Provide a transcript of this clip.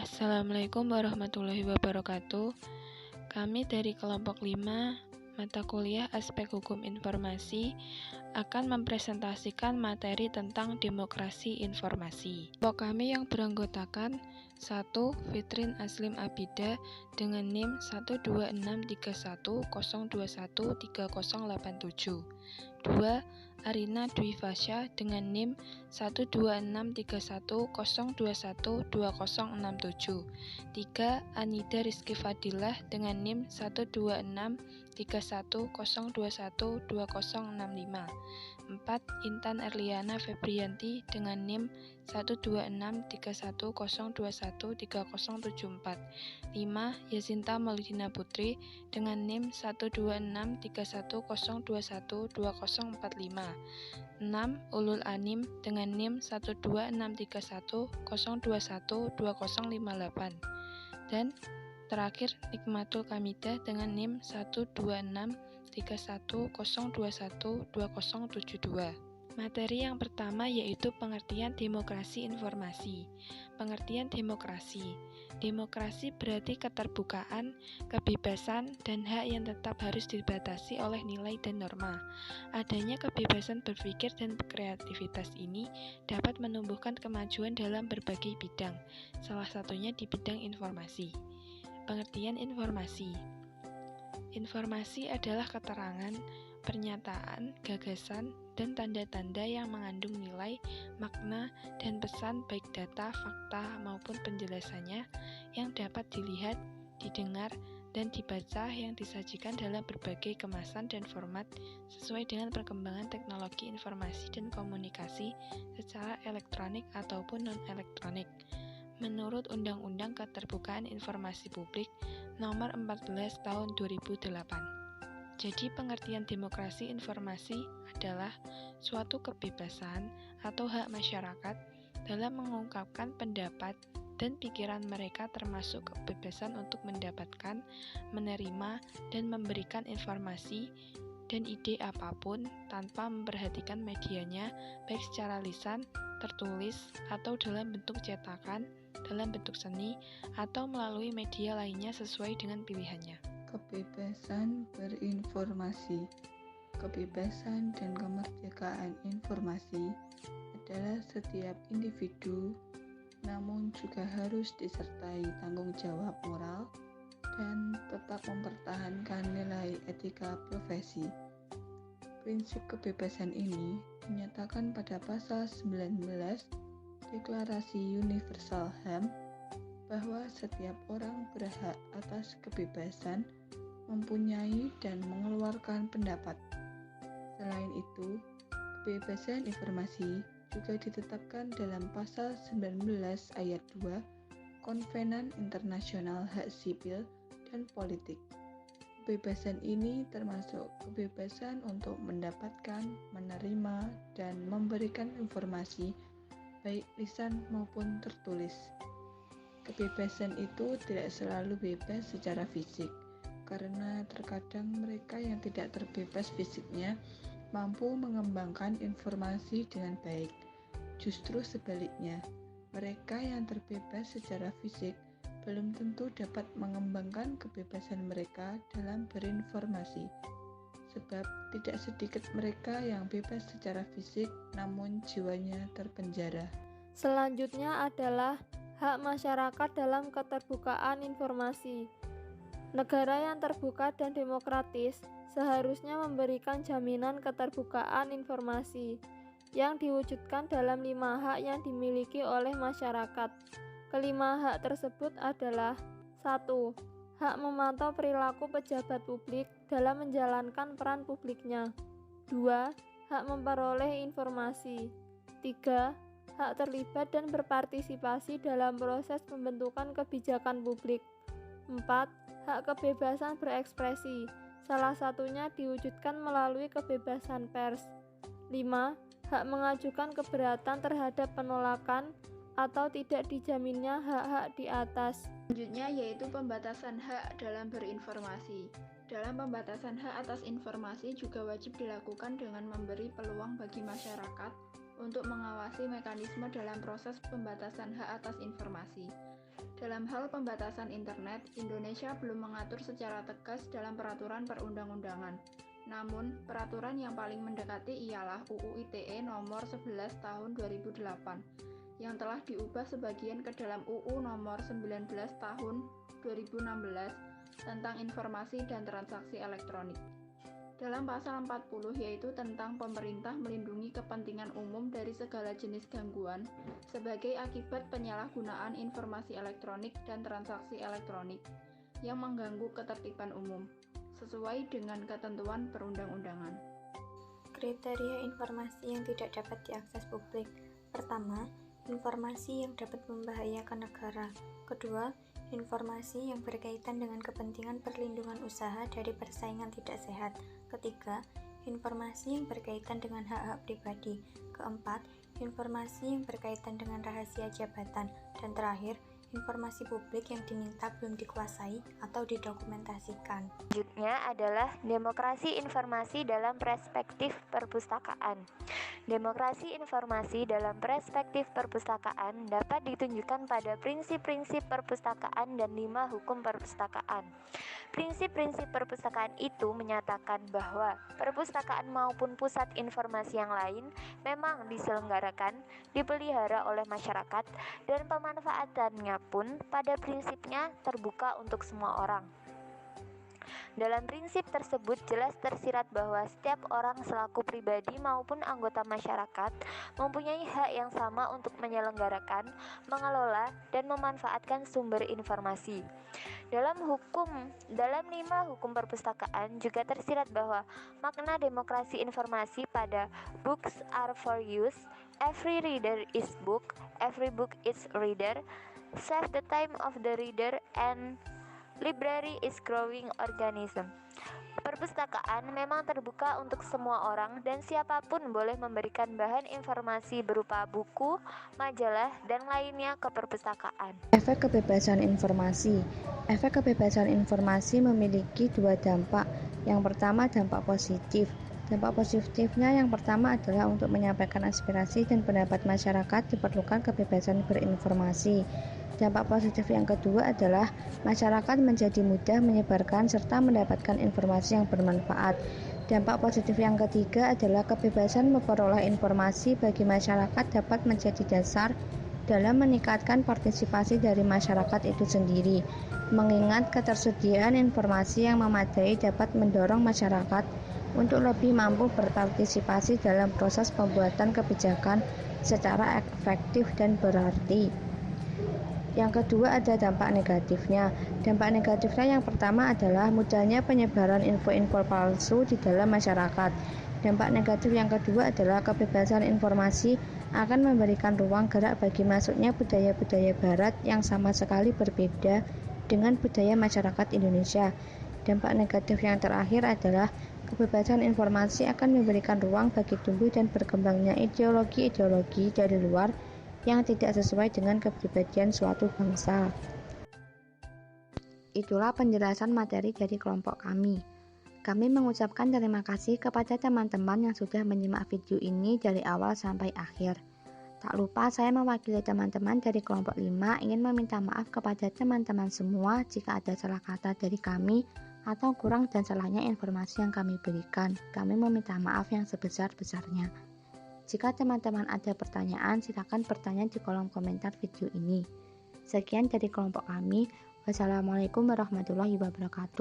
Assalamualaikum warahmatullahi wabarakatuh. Kami dari kelompok 5, mata kuliah Aspek Hukum Informasi, akan mempresentasikan materi tentang demokrasi informasi. Kelompok kami yang beranggotakan 1. Fitrin Aslim Abida dengan NIM 1263102130087. 2. Arina Dwi Fasya dengan NIM 12631021267. 3. Anida Rizky Fadilah dengan NIM 12631021265. 4. Intan Erliana Febrianti dengan NIM 1263102130074. 5. Yasinta Maulidina Putri dengan NIM 12631021245. 6. Ulul Anim dengan NIM 12631021258. Dan terakhir Nikmatul Kamidah dengan NIM 12631021272. Materi yang pertama yaitu pengertian demokrasi informasi. Pengertian demokrasi. Demokrasi berarti keterbukaan, kebebasan, dan hak yang tetap harus dibatasi oleh nilai dan norma. Adanya kebebasan berpikir dan kreativitas ini dapat menumbuhkan kemajuan dalam berbagai bidang, salah satunya di bidang informasi. Pengertian informasi. Informasi adalah keterangan, pernyataan, gagasan, dan tanda-tanda yang mengandung nilai, makna, dan pesan baik data, fakta, maupun penjelasannya yang dapat dilihat, didengar, dan dibaca yang disajikan dalam berbagai kemasan dan format sesuai dengan perkembangan teknologi informasi dan komunikasi secara elektronik ataupun non-elektronik. Menurut Undang-Undang Keterbukaan Informasi Publik Nomor 14 Tahun 2008. Jadi pengertian demokrasi informasi adalah suatu kebebasan atau hak masyarakat dalam mengungkapkan pendapat dan pikiran mereka termasuk kebebasan untuk mendapatkan, menerima, dan memberikan informasi dan ide apapun tanpa memperhatikan medianya baik secara lisan, tertulis, atau dalam bentuk cetakan, dalam bentuk seni, atau melalui media lainnya sesuai dengan pilihannya. Kebebasan berinformasi. Kebebasan dan kemerdekaan informasi adalah setiap individu, namun juga harus disertai tanggung jawab moral dan tetap mempertahankan nilai etika profesi. Prinsip kebebasan ini dinyatakan pada pasal 19 Deklarasi Universal HAM bahwa setiap orang berhak atas kebebasan mempunyai dan mengeluarkan pendapat. Selain itu, kebebasan informasi juga ditetapkan dalam pasal 19 ayat 2 Konvenan Internasional Hak Sipil dan Politik. Kebebasan ini termasuk kebebasan untuk mendapatkan, menerima, dan memberikan informasi baik lisan maupun tertulis. Kebebasan itu tidak selalu bebas secara fisik, karena terkadang mereka yang tidak terbebas fisiknya mampu mengembangkan informasi dengan baik. Justru sebaliknya, mereka yang terbebas secara fisik belum tentu dapat mengembangkan kebebasan mereka dalam berinformasi. Sebab tidak sedikit mereka yang bebas secara fisik namun jiwanya terpenjara. Selanjutnya adalah hak masyarakat dalam keterbukaan informasi. Negara yang terbuka dan demokratis seharusnya memberikan jaminan keterbukaan informasi yang diwujudkan dalam 5 hak yang dimiliki oleh masyarakat. Kelima hak tersebut adalah 1. Hak memantau perilaku pejabat publik dalam menjalankan peran publiknya. 2. Hak memperoleh informasi. 3. Hak terlibat dan berpartisipasi dalam proses pembentukan kebijakan publik. 4. Hak kebebasan berekspresi, salah satunya diwujudkan melalui kebebasan pers. 5. Hak mengajukan keberatan terhadap penolakan atau tidak dijaminnya hak-hak di atas. Selanjutnya yaitu pembatasan hak dalam berinformasi. Dalam pembatasan hak atas informasi juga wajib dilakukan dengan memberi peluang bagi masyarakat untuk mengawasi mekanisme dalam proses pembatasan hak atas informasi. Dalam hal pembatasan internet, Indonesia belum mengatur secara tegas dalam peraturan perundang-undangan. Namun, peraturan yang paling mendekati ialah UU ITE nomor 11 tahun 2008 yang telah diubah sebagian ke dalam UU nomor 19 tahun 2016 tentang informasi dan transaksi elektronik. Dalam pasal 40 yaitu tentang pemerintah melindungi kepentingan umum dari segala jenis gangguan sebagai akibat penyalahgunaan informasi elektronik dan transaksi elektronik yang mengganggu ketertiban umum sesuai dengan ketentuan perundang-undangan. Kriteria informasi yang tidak dapat diakses publik. Pertama, informasi yang dapat membahayakan negara. Kedua, informasi yang berkaitan dengan kepentingan perlindungan usaha dari persaingan tidak sehat. Ketiga, informasi yang berkaitan dengan hak-hak pribadi. Keempat, informasi yang berkaitan dengan rahasia jabatan. Dan terakhir, informasi publik yang diminta belum dikuasai atau didokumentasikan. Selanjutnya adalah demokrasi informasi dalam perspektif perpustakaan. Demokrasi informasi dalam perspektif perpustakaan dapat ditunjukkan pada prinsip-prinsip perpustakaan dan 5 hukum perpustakaan. Prinsip-prinsip perpustakaan itu menyatakan bahwa perpustakaan maupun pusat informasi yang lain memang diselenggarakan, dipelihara oleh masyarakat, dan pemanfaatannya pun pada prinsipnya terbuka untuk semua orang. Dalam prinsip tersebut jelas tersirat bahwa setiap orang selaku pribadi maupun anggota masyarakat mempunyai hak yang sama untuk menyelenggarakan, mengelola, dan memanfaatkan sumber informasi. Dalam 5 hukum perpustakaan juga tersirat bahwa makna demokrasi informasi pada books are for use, every reader is book, every book is reader, save the time of the reader, and library is growing organism. Perpustakaan memang terbuka untuk semua orang dan siapapun boleh memberikan bahan informasi berupa buku, majalah, dan lainnya ke perpustakaan. Efek kebebasan informasi. Efek kebebasan informasi memiliki 2 dampak. Yang pertama, dampak positif. Dampak positifnya yang pertama adalah untuk menyampaikan aspirasi dan pendapat masyarakat diperlukan kebebasan berinformasi. Dampak positif yang kedua adalah masyarakat menjadi mudah menyebarkan serta mendapatkan informasi yang bermanfaat. Dampak positif yang ketiga adalah kebebasan memperoleh informasi bagi masyarakat dapat menjadi dasar dalam meningkatkan partisipasi dari masyarakat itu sendiri. Mengingat ketersediaan informasi yang memadai dapat mendorong masyarakat untuk lebih mampu berpartisipasi dalam proses pembuatan kebijakan secara efektif dan berarti. Yang kedua ada dampak negatifnya. Dampak negatifnya yang pertama adalah mudahnya penyebaran info-info palsu di dalam masyarakat. Dampak negatif yang kedua adalah kebebasan informasi akan memberikan ruang gerak bagi masuknya budaya-budaya barat yang sama sekali berbeda dengan budaya masyarakat Indonesia. Dampak negatif yang terakhir adalah kebebasan informasi akan memberikan ruang bagi tumbuh dan berkembangnya ideologi-ideologi dari luar yang tidak sesuai dengan kepribadian suatu bangsa. Itulah penjelasan materi dari kelompok kami. Kami mengucapkan terima kasih kepada teman-teman yang sudah menyimak video ini dari awal sampai akhir. Tak lupa saya mewakili teman-teman dari kelompok 5 ingin meminta maaf kepada teman-teman semua jika ada salah kata dari kami atau kurang dan salahnya informasi yang kami berikan. Kami meminta maaf yang sebesar-besarnya. Jika teman-teman ada pertanyaan, silakan bertanya di kolom komentar video ini. Sekian dari kelompok kami. Wassalamualaikum warahmatullahi wabarakatuh.